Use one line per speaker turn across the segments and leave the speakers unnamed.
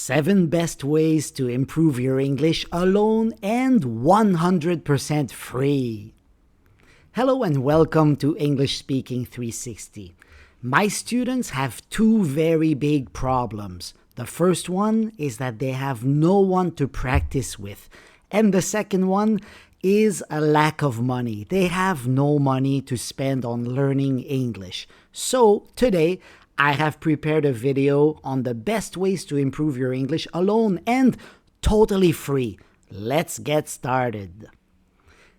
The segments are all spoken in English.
7 best ways to improve your English alone and 100% free. Hello and welcome to English Speaking 360. My students have two very big problems. The first one is that they have no one to practice with. And the second one is a lack of money. They have no money to spend on learning English. So today, I have prepared a video on the best ways to improve your English alone and totally free. Let's get started.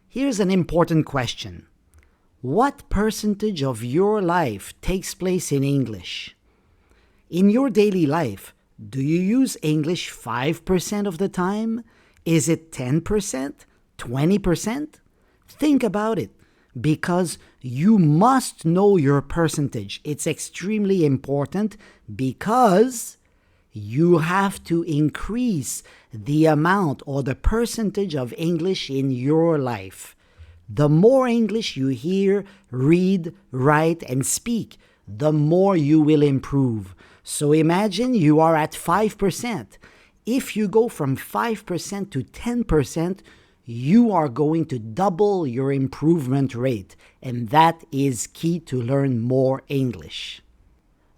Here's an important question. What percentage of your life takes place in English? In your daily life, do you use English 5% of the time? Is it 10%? 20%? Think about it. Because you must know your percentage. It's extremely important because you have to increase the amount or the percentage of English in your life. The more English you hear, read, write, and speak, the more you will improve. So imagine you are at 5%. If you go from 5% to 10%, you are going to double your improvement rate, and that is key to learn more English.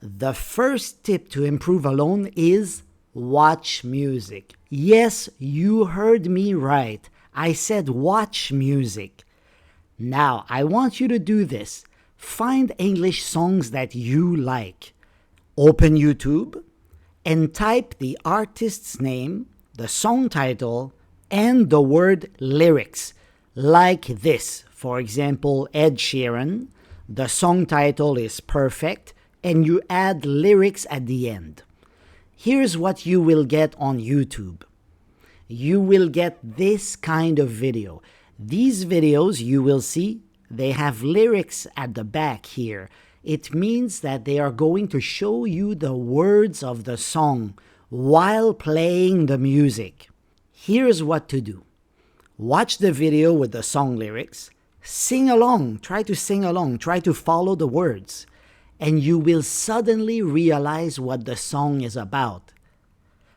The first tip to improve alone is watch music. Yes, you heard me right. I said watch music. Now, I want you to do this. Find English songs that you like. Open YouTube and type the artist's name, the song title, and the word lyrics, like this. For example, Ed Sheeran, the song title is Perfect, and you add lyrics at the end. Here's what you will get on YouTube. You will get this kind of video. These videos you will see, they have lyrics at the back here. It means that they are going to show you the words of the song while playing the music. Here's what to do. Watch the video with the song lyrics. Sing along. Try to sing along. Try to follow the words. And you will suddenly realize what the song is about.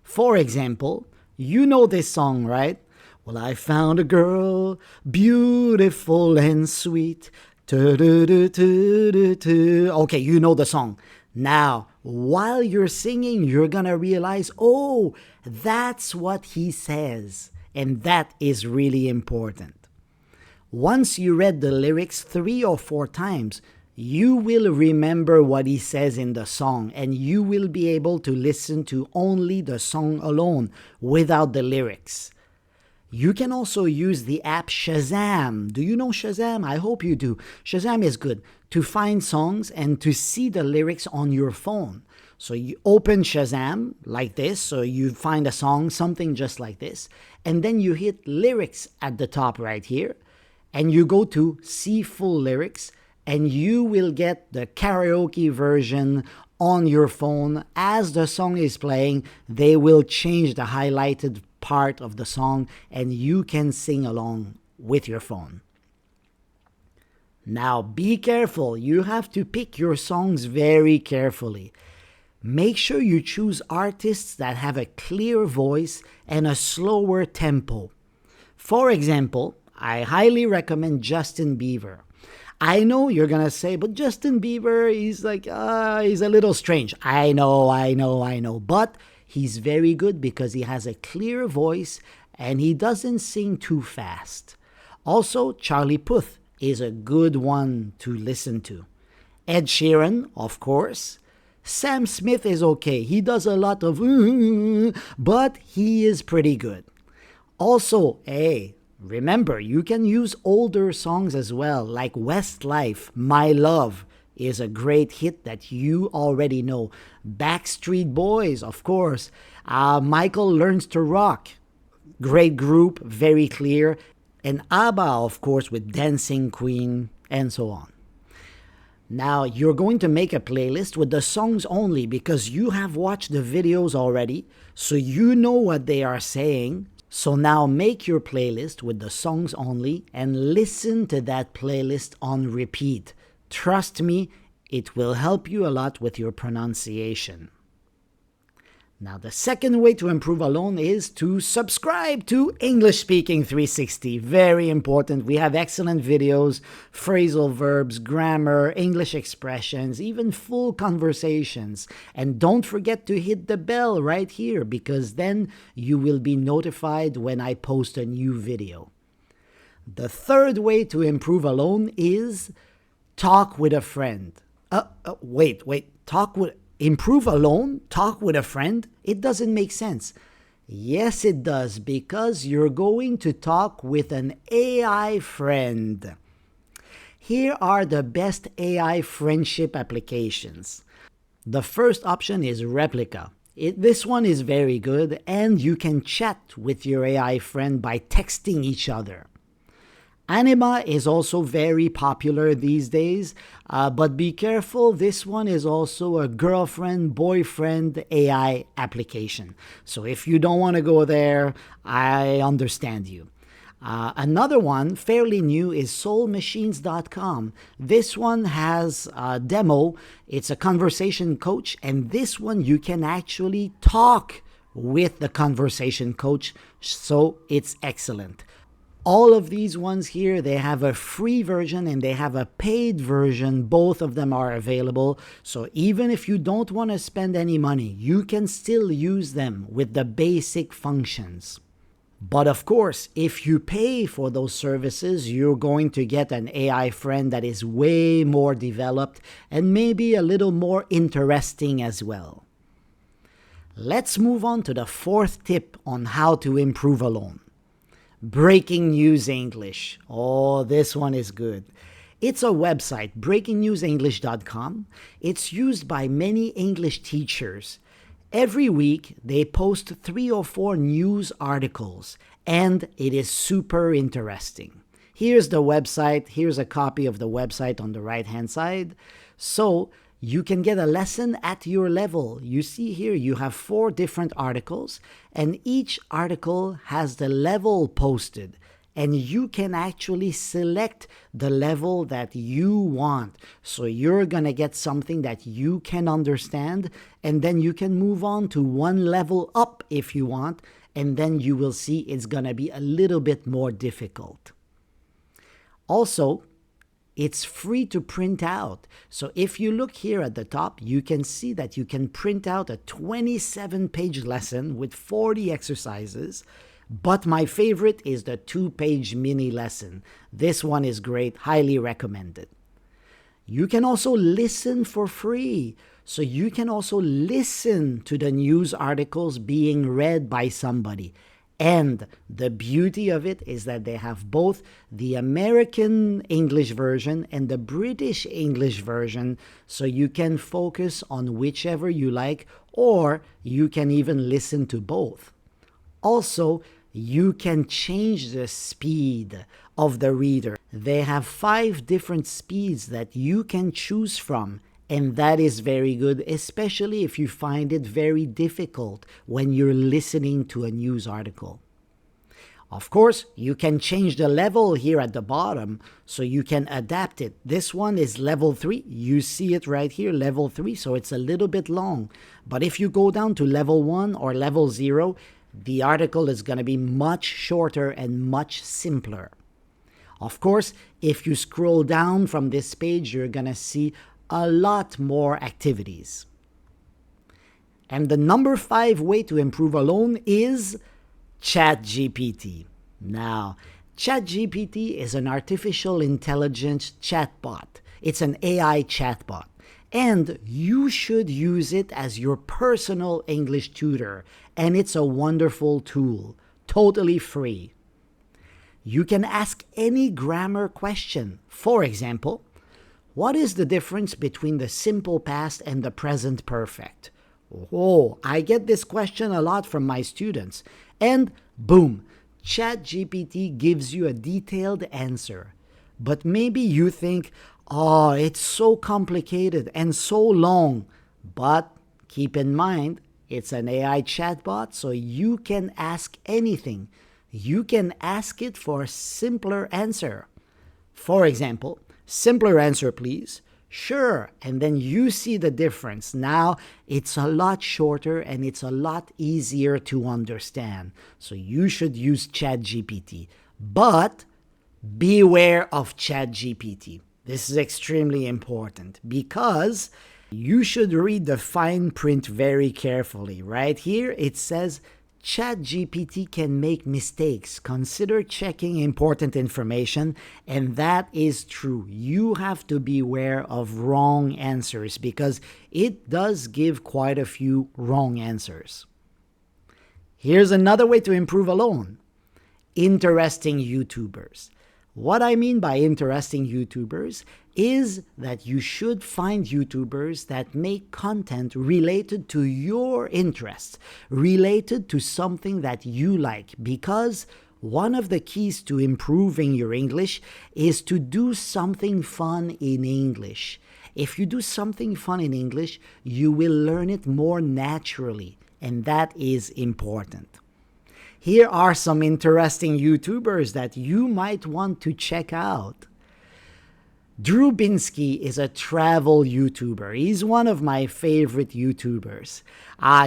For example, you know this song, right? Well, I found a girl, beautiful and sweet. Okay, you know the song. Now, while you're singing, you're gonna realize, oh, that's what he says. And that is really important. Once you read the lyrics 3 or 4 times, you will remember what he says in the song, and you will be able to listen to only the song alone without the lyrics. You can also use the app Shazam. Do you know Shazam? I hope you do. Shazam is good to find songs and to see the lyrics on your phone. So you open Shazam like this, so you find a song, something just like this, and then you hit lyrics at the top right here, and you go to see full lyrics, and you will get the karaoke version on your phone. As the song is playing, they will change the highlighted part of the song and you can sing along with your phone. Now be careful. You have to pick your songs very carefully. Make sure you choose artists that have a clear voice and a slower tempo. For example, I highly recommend Justin Bieber. I know you're gonna say, but Justin Bieber, he's a little strange. I know. But he's very good because he has a clear voice and he doesn't sing too fast. Also, Charlie Puth is a good one to listen to. Ed Sheeran, of course. Sam Smith is okay. He does a lot of but he is pretty good. Also, remember, you can use older songs as well, like Westlife, My Love is a great hit that you already know. Backstreet Boys, of course. Michael Learns to Rock, great group, very clear. And ABBA, of course, with Dancing Queen, and so on. Now, you're going to make a playlist with the songs only because you have watched the videos already, so you know what they are saying. So now make your playlist with the songs only and listen to that playlist on repeat. Trust me, it will help you a lot with your pronunciation. Now, the second way to improve alone is to subscribe to English Speaking 360. Very important. We have excellent videos, phrasal verbs, grammar, English expressions, even full conversations. And don't forget to hit the bell right here because then you will be notified when I post a new video. The third way to improve alone is talk with a friend. Improve alone? Talk with a friend? It doesn't make sense. Yes, it does, because you're going to talk with an AI friend. Here are the best AI friendship applications. The first option is Replica. This one is very good, and you can chat with your AI friend by texting each other. Anima is also very popular these days, but be careful, this one is also a girlfriend-boyfriend AI application. So if you don't want to go there, I understand you. Another one, fairly new, is soulmachines.com. This one has a demo. It's a conversation coach, and this one you can actually talk with the conversation coach, so it's excellent. All of these ones here, they have a free version and they have a paid version. Both of them are available. So even if you don't want to spend any money, you can still use them with the basic functions. But of course, if you pay for those services, you're going to get an AI friend that is way more developed and maybe a little more interesting as well. Let's move on to the fourth tip on how to improve alone. Breaking News English. Oh, this one is good. It's a website, breakingnewsenglish.com. It's used by many English teachers. Every week, they post 3 or 4 news articles, and it is super interesting. Here's the website. Here's a copy of the website on the right-hand side. So you can get a lesson at your level. You see here, you have 4 different articles, and each article has the level posted. And you can actually select the level that you want. So you're going to get something that you can understand, and then you can move on to one level up if you want, and then you will see it's going to be a little bit more difficult. Also, it's free to print out. So if you look here at the top, you can see that you can print out a 27-page lesson with 40 exercises. But my favorite is the 2-page mini lesson. This one is great, highly recommended. You can also listen for free. So you can also listen to the news articles being read by somebody. And the beauty of it is that they have both the American English version and the British English version, so you can focus on whichever you like, or you can even listen to both. Also, you can change the speed of the reader. They have 5 different speeds that you can choose from. And that is very good, especially if you find it very difficult when you're listening to a news article. Of course, you can change the level here at the bottom, so you can adapt it. This one is level 3. You see it right here, level 3, so it's a little bit long. But if you go down to level 1 or level 0, the article is going to be much shorter and much simpler. Of course, if you scroll down from this page, you're going to see a lot more activities. And the number 5 way to improve alone is Chat GPT. Now, Chat GPT is an artificial intelligence chatbot. It's an AI chatbot. And you should use it as your personal English tutor. And it's a wonderful tool, totally free. You can ask any grammar question. For example, what is the difference between the simple past and the present perfect? Oh, I get this question a lot from my students. And boom, ChatGPT gives you a detailed answer. But maybe you think, oh, it's so complicated and so long. But keep in mind, it's an AI chatbot, so you can ask anything. You can ask it for a simpler answer. For example, simpler answer, please. Sure, and then you see the difference. Now it's a lot shorter and it's a lot easier to understand. So you should use Chat GPT. But beware of Chat GPT. This is extremely important because you should read the fine print very carefully. Right here it says ChatGPT can make mistakes. Consider checking important information, and that is true. You have to beware of wrong answers because it does give quite a few wrong answers. Here's another way to improve alone. Interesting YouTubers. What I mean by interesting YouTubers is that you should find YouTubers that make content related to your interests, related to something that you like, because one of the keys to improving your English is to do something fun in English. If you do something fun in English, you will learn it more naturally, and that is important. Here are some interesting YouTubers that you might want to check out. Drew Binsky is a travel YouTuber. He's one of my favorite YouTubers.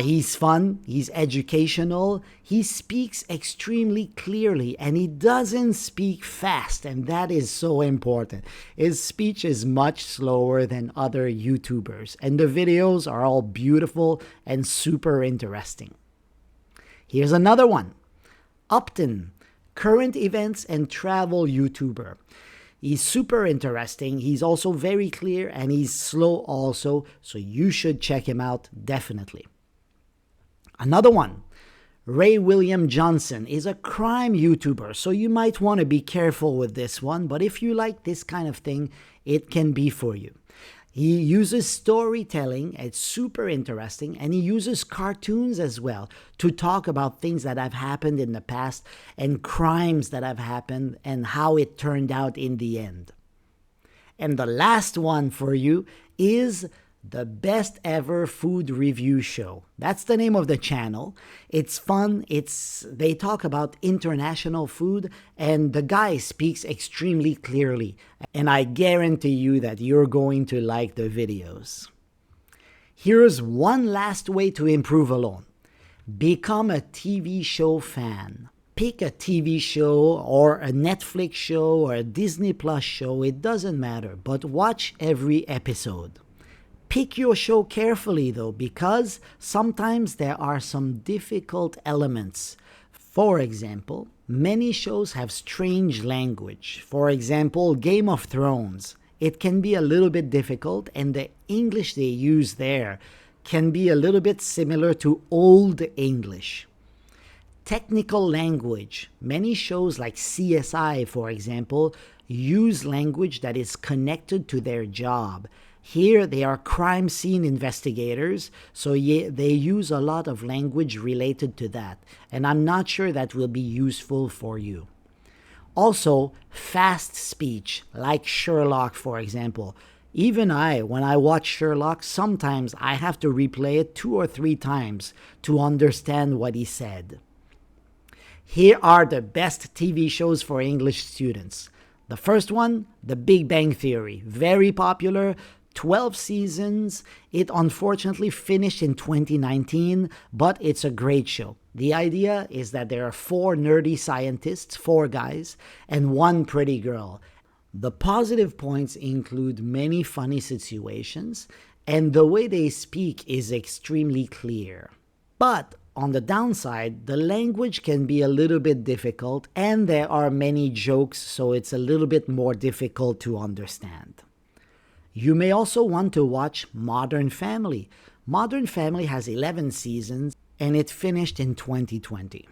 He's fun, he's educational, he speaks extremely clearly, and he doesn't speak fast, and that is so important. His speech is much slower than other YouTubers, and the videos are all beautiful and super interesting. Here's another one. Upton, current events and travel YouTuber. He's super interesting, he's also very clear, and he's slow also, so you should check him out definitely. Another one, Ray William Johnson, is a crime YouTuber, so you might want to be careful with this one, but if you like this kind of thing, it can be for you. He uses storytelling, it's super interesting, and he uses cartoons as well to talk about things that have happened in the past and crimes that have happened and how it turned out in the end. And the last one for you is the best ever food review show. That's the name of the channel. It's fun. They talk about international food, and the guy speaks extremely clearly. And I guarantee you that you're going to like the videos. Here's one last way to improve alone. Become a TV show fan. Pick a TV show or a Netflix show or a Disney Plus show, it doesn't matter, but watch every episode. Pick your show carefully though, because sometimes there are some difficult elements. For example, many shows have strange language. For example, Game of Thrones. It can be a little bit difficult, and the English they use there can be a little bit similar to Old English. Technical language. Many shows like CSI, for example, use language that is connected to their job. Here they are crime scene investigators, so they use a lot of language related to that, and I'm not sure that will be useful for you. Also, fast speech, like Sherlock, for example. Even when I watch Sherlock, sometimes I have to replay it 2 or 3 times to understand what he said. Here are the best TV shows for English students. The first one, The Big Bang Theory. Very popular. 12 seasons. It unfortunately finished in 2019, but it's a great show. The idea is that there are 4 nerdy scientists, 4 guys, and 1 pretty girl. The positive points include many funny situations, and the way they speak is extremely clear. But on the downside, the language can be a little bit difficult, and there are many jokes, so it's a little bit more difficult to understand. You may also want to watch Modern Family. Modern Family has 11 seasons, and it finished in 2020.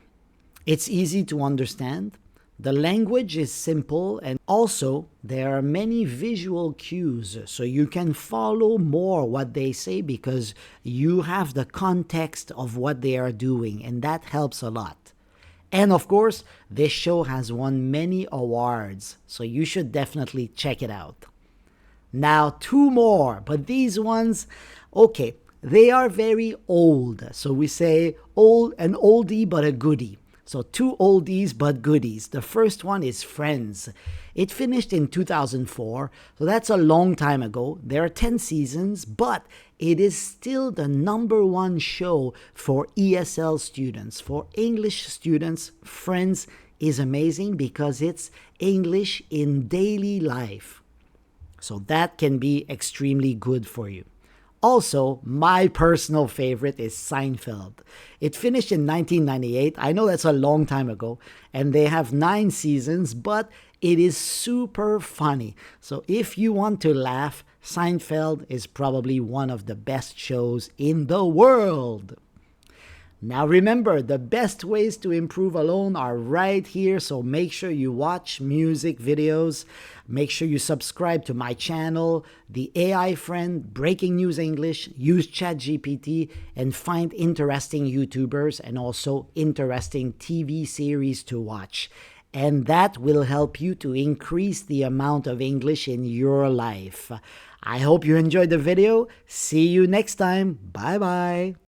It's easy to understand. The language is simple, and also there are many visual cues, so you can follow more what they say because you have the context of what they are doing, and that helps a lot. And of course, this show has won many awards, so you should definitely check it out. Now 2 more, but these ones, okay, they are very old. So we say old, an oldie but a goodie. So, two oldies but goodies. The first one is Friends. It finished in 2004, so that's a long time ago. There are 10 seasons, but it is still the number one show for ESL students. For English students, Friends is amazing because it's English in daily life. So that can be extremely good for you. Also, my personal favorite is Seinfeld. It finished in 1998. I know that's a long time ago, and they have 9 seasons, but it is super funny. So if you want to laugh, Seinfeld is probably one of the best shows in the world. Now remember, the best ways to improve alone are right here, so make sure you watch music videos, make sure you subscribe to my channel, The AI Friend, Breaking News English, use Chat GPT, and find interesting YouTubers and also interesting TV series to watch. And that will help you to increase the amount of English in your life. I hope you enjoyed the video. See you next time. Bye-bye.